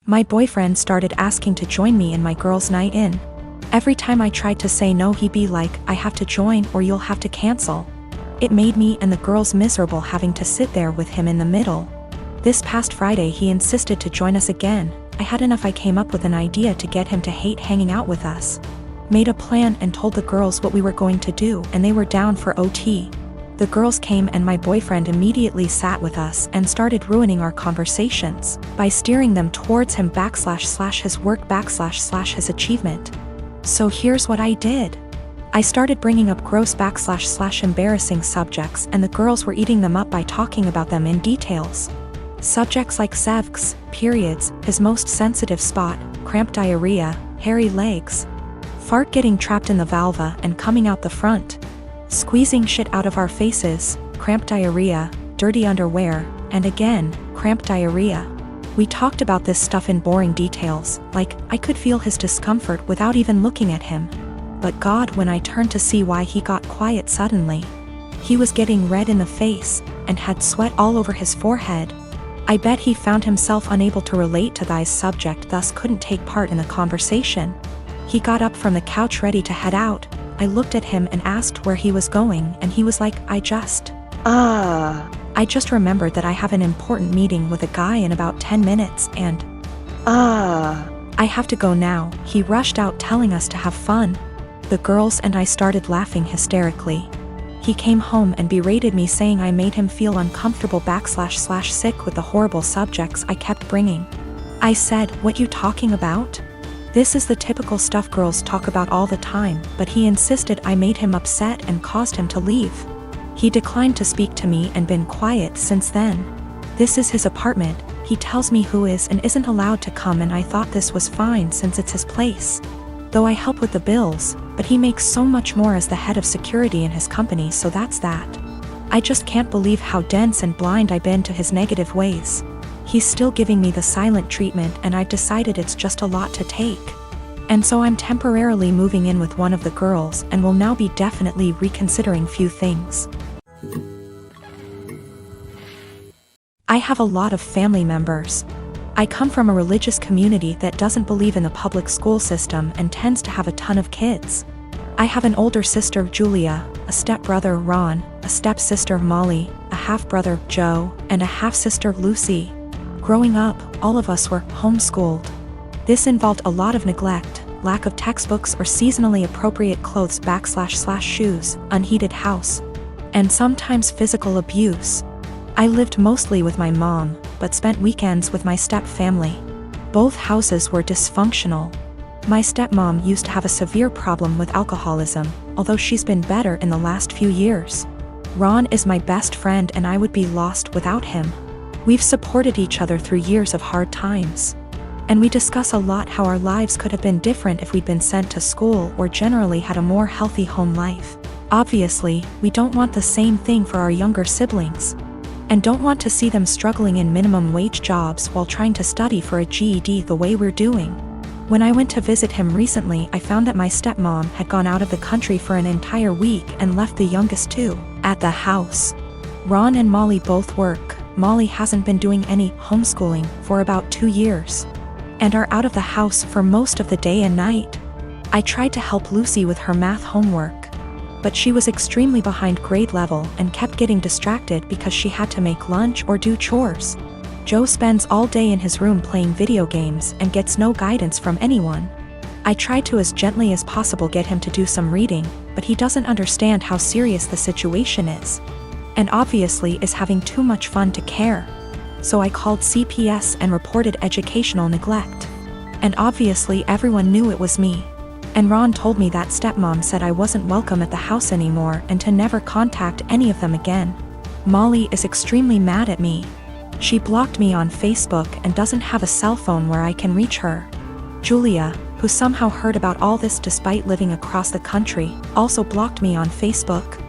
My boyfriend started asking to join me in my girls' night in. Every time I tried to say no, he'd be like, "I have to join or you'll have to cancel." It made me and the girls miserable having to sit there with him in the middle. This past Friday he insisted to join us again. I had enough. I came up with an idea to get him to hate hanging out with us. Made a plan and told the girls what we were going to do, and they were down for OT. The girls came and my boyfriend immediately sat with us and started ruining our conversations by steering them towards him / his work / his achievement. So here's what I did. I started bringing up gross / embarrassing subjects, and the girls were eating them up by talking about them in details. Subjects like sevks, periods, his most sensitive spot, cramp diarrhea, hairy legs, fart getting trapped in the vulva and coming out the front, squeezing shit out of our faces, cramp diarrhea, dirty underwear, and again, cramp diarrhea. We talked about this stuff in boring details, like, I could feel his discomfort without even looking at him. But God, when I turned to see why, he got quiet suddenly. He was getting red in the face, and had sweat all over his forehead. I bet he found himself unable to relate to this subject, thus couldn't take part in the conversation. He got up from the couch ready to head out. I looked at him and asked where he was going, and he was like, I just remembered that I have an important meeting with a guy in about 10 minutes and I have to go now. He rushed out telling us to have fun. The girls and I started laughing hysterically. He came home and berated me, saying I made him feel uncomfortable / sick with the horrible subjects I kept bringing. I said, "What you talking about? This is the typical stuff girls talk about all the time," but he insisted I made him upset and caused him to leave. He declined to speak to me and been quiet since then. This is his apartment. He tells me who is and isn't allowed to come, and I thought this was fine since it's his place. Though I help with the bills, but he makes so much more as the head of security in his company, so that's that. I just can't believe how dense and blind I've been to his negative ways. He's still giving me the silent treatment, and I've decided it's just a lot to take. And so I'm temporarily moving in with one of the girls and will now be definitely reconsidering few things. I have a lot of family members. I come from a religious community that doesn't believe in the public school system and tends to have a ton of kids. I have an older sister, Julia, a stepbrother, Ron, a stepsister, Molly, a half-brother, Joe, and a half-sister, Lucy. Growing up, all of us were homeschooled. This involved a lot of neglect, lack of textbooks or seasonally appropriate clothes / shoes, unheated house, and sometimes physical abuse. I lived mostly with my mom, but spent weekends with my step-family. Both houses were dysfunctional. My stepmom used to have a severe problem with alcoholism, although she's been better in the last few years. Ron is my best friend and I would be lost without him. We've supported each other through years of hard times. And we discuss a lot how our lives could have been different if we'd been sent to school or generally had a more healthy home life. Obviously, we don't want the same thing for our younger siblings. And don't want to see them struggling in minimum wage jobs while trying to study for a GED the way we're doing. When I went to visit him recently, I found that my stepmom had gone out of the country for an entire week and left the youngest two at the house. Ron and Molly both work. Molly hasn't been doing any homeschooling for about 2 years and are out of the house for most of the day and night. I tried to help Lucy with her math homework, but she was extremely behind grade level and kept getting distracted because she had to make lunch or do chores. Joe spends all day in his room playing video games and gets no guidance from anyone. I tried to as gently as possible get him to do some reading, but he doesn't understand how serious the situation is, and obviously is having too much fun to care. So I called CPS and reported educational neglect. And obviously everyone knew it was me. And Ron told me that stepmom said I wasn't welcome at the house anymore and to never contact any of them again. Molly is extremely mad at me. She blocked me on Facebook and doesn't have a cell phone where I can reach her. Julia, who somehow heard about all this despite living across the country, also blocked me on Facebook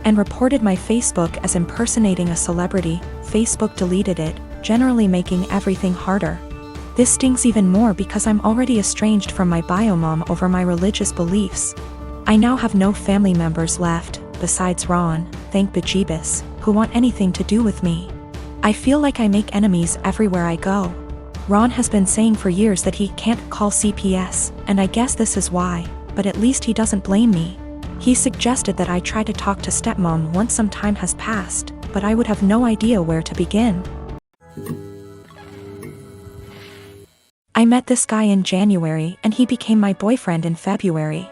and reported my Facebook as impersonating a celebrity. Facebook deleted it, generally making everything harder. This stings even more because I'm already estranged from my bio-mom over my religious beliefs. I now have no family members left, besides Ron, thank bejeebus, who want anything to do with me. I feel like I make enemies everywhere I go. Ron has been saying for years that he can't call CPS, and I guess this is why, but at least he doesn't blame me. He suggested that I try to talk to stepmom once some time has passed, but I would have no idea where to begin. I met this guy in January and he became my boyfriend in February.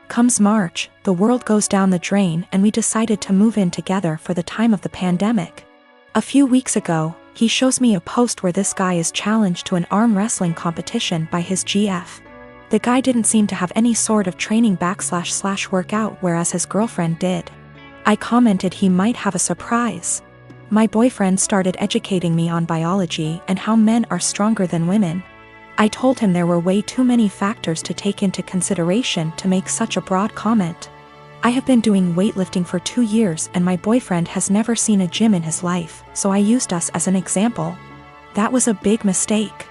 Comes March, the world goes down the drain and we decided to move in together for the time of the pandemic. A few weeks ago, he shows me a post where this guy is challenged to an arm wrestling competition by his GF. The guy didn't seem to have any sort of training / workout, whereas his girlfriend did. I commented he might have a surprise. My boyfriend started educating me on biology and how men are stronger than women. I told him there were way too many factors to take into consideration to make such a broad comment. I have been doing weightlifting for 2 years and my boyfriend has never seen a gym in his life, so I used us as an example. That was a big mistake.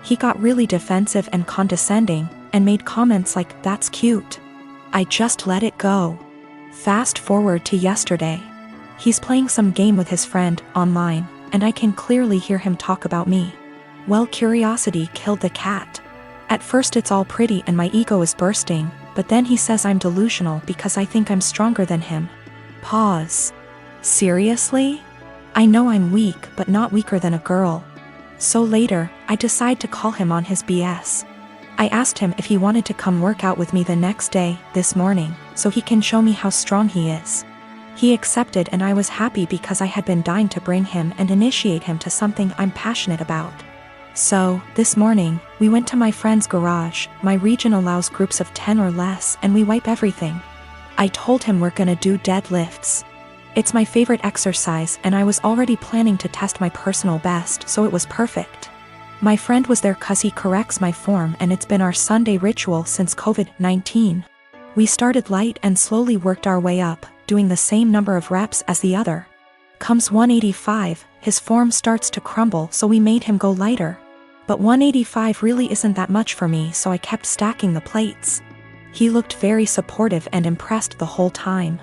He got really defensive and condescending, and made comments like, "That's cute." I just let it go. Fast forward to yesterday. He's playing some game with his friend, online, and I can clearly hear him talk about me. Well, curiosity killed the cat. At first it's all pretty and my ego is bursting, but then he says I'm delusional because I think I'm stronger than him. Pause. Seriously? I know I'm weak, but not weaker than a girl. So later, I decide to call him on his BS. I asked him if he wanted to come work out with me the next day, this morning, so he can show me how strong he is. He accepted and I was happy because I had been dying to bring him and initiate him to something I'm passionate about. So, this morning, we went to my friend's garage. My region allows groups of 10 or less and we wipe everything. I told him we're gonna do deadlifts. It's my favorite exercise and I was already planning to test my personal best, so it was perfect. My friend was there cause he corrects my form and it's been our Sunday ritual since COVID-19. We started light and slowly worked our way up, doing the same number of reps as the other. Comes 185, his form starts to crumble, so we made him go lighter. But 185 really isn't that much for me, so I kept stacking the plates. He looked very supportive and impressed the whole time.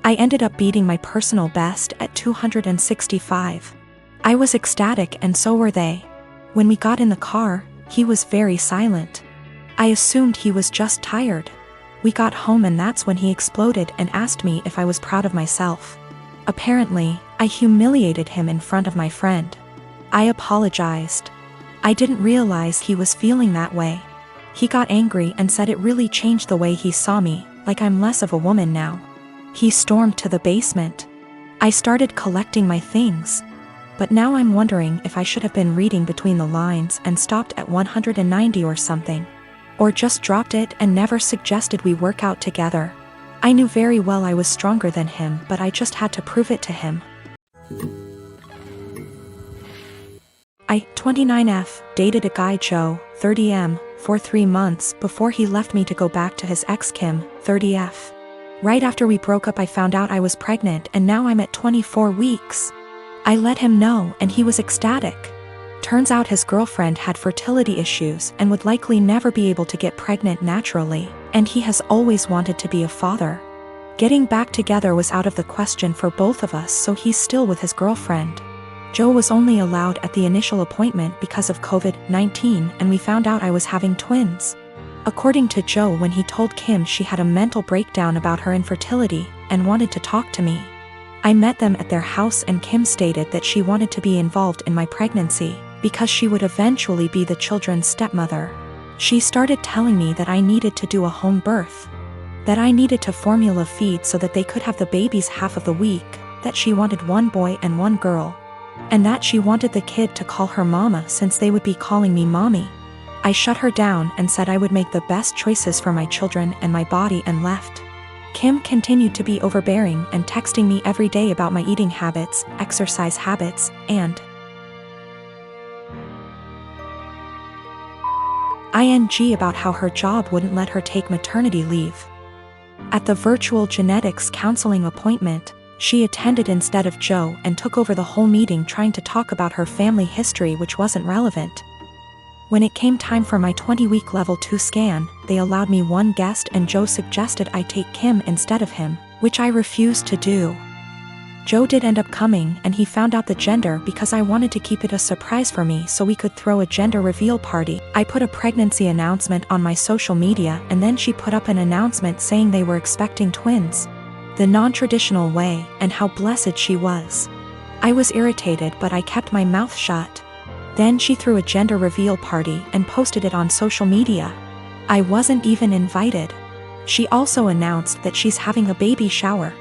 I ended up beating my personal best at 265. I was ecstatic and so were they. When we got in the car, he was very silent. I assumed he was just tired. We got home and that's when he exploded and asked me if I was proud of myself. Apparently, I humiliated him in front of my friend. I apologized. I didn't realize he was feeling that way. He got angry and said it really changed the way he saw me, like I'm less of a woman now. He stormed to the basement. I started collecting my things. But now I'm wondering if I should have been reading between the lines and stopped at 190 or something. Or just dropped it and never suggested we work out together. I knew very well I was stronger than him, but I just had to prove it to him. I, 29F, dated a guy Joe, 30M, for 3 months before he left me to go back to his ex Kim, 30F. Right after we broke up I found out I was pregnant and now I'm at 24 weeks. I let him know and he was ecstatic. Turns out his girlfriend had fertility issues and would likely never be able to get pregnant naturally, and he has always wanted to be a father. Getting back together was out of the question for both of us, so he's still with his girlfriend. Joe was only allowed at the initial appointment because of COVID-19 and we found out I was having twins. According to Joe, when he told Kim she had a mental breakdown about her infertility and wanted to talk to me. I met them at their house and Kim stated that she wanted to be involved in my pregnancy because she would eventually be the children's stepmother. She started telling me that I needed to do a home birth, that I needed to formula feed so that they could have the babies half of the week, that she wanted 1 boy and 1 girl, and that she wanted the kid to call her mama since they would be calling me mommy. I shut her down and said I would make the best choices for my children and my body and left. Kim continued to be overbearing and texting me every day about my eating habits, exercise habits, and ING about how her job wouldn't let her take maternity leave. At the virtual genetics counseling appointment, she attended instead of Joe and took over the whole meeting trying to talk about her family history, which wasn't relevant. When it came time for my 20-week level 2 scan, they allowed me 1 guest and Joe suggested I take Kim instead of him, which I refused to do. Joe did end up coming, and he found out the gender because I wanted to keep it a surprise for me so we could throw a gender reveal party. I put a pregnancy announcement on my social media, and then she put up an announcement saying they were expecting twins, the non-traditional way, and how blessed she was. I was irritated, but I kept my mouth shut. Then she threw a gender reveal party and posted it on social media. I wasn't even invited. She also announced that she's having a baby shower.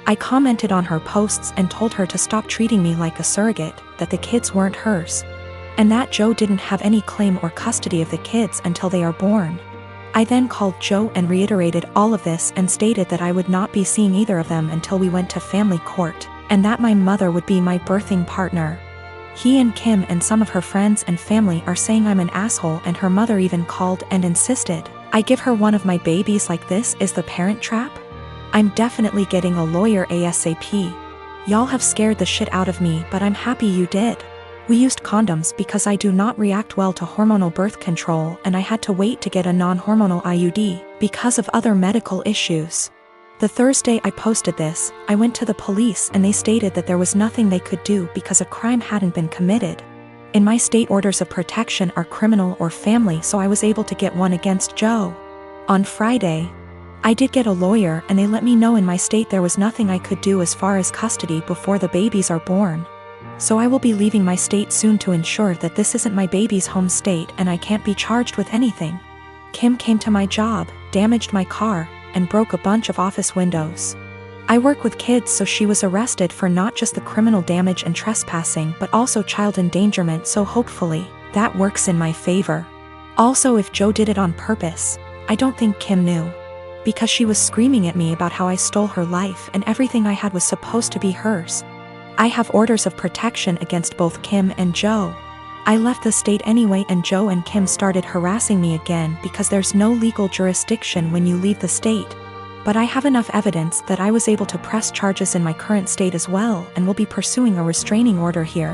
I commented on her posts and told her to stop treating me like a surrogate, that the kids weren't hers, and that Joe didn't have any claim or custody of the kids until they are born. I then called Joe and reiterated all of this and stated that I would not be seeing either of them until we went to family court, and that my mother would be my birthing partner. He and Kim and some of her friends and family are saying I'm an asshole, and her mother even called and insisted I give her one of my babies. Like, this is the Parent Trap? I'm definitely getting a lawyer ASAP. Y'all have scared the shit out of me, but I'm happy you did. We used condoms because I do not react well to hormonal birth control, and I had to wait to get a non-hormonal IUD because of other medical issues. The Thursday I posted this, I went to the police and they stated that there was nothing they could do because a crime hadn't been committed. In my state, orders of protection are criminal or family, so I was able to get one against Joe. On Friday, I did get a lawyer, and they let me know in my state there was nothing I could do as far as custody before the babies are born. So I will be leaving my state soon to ensure that this isn't my baby's home state and I can't be charged with anything. Kim came to my job, damaged my car, and broke a bunch of office windows. I work with kids, so she was arrested for not just the criminal damage and trespassing but also child endangerment, so hopefully that works in my favor. Also, if Joe did it on purpose, I don't think Kim knew, because she was screaming at me about how I stole her life and everything I had was supposed to be hers. I have orders of protection against both Kim and Joe. I left the state anyway, and Joe and Kim started harassing me again because there's no legal jurisdiction when you leave the state. But I have enough evidence that I was able to press charges in my current state as well, and will be pursuing a restraining order here.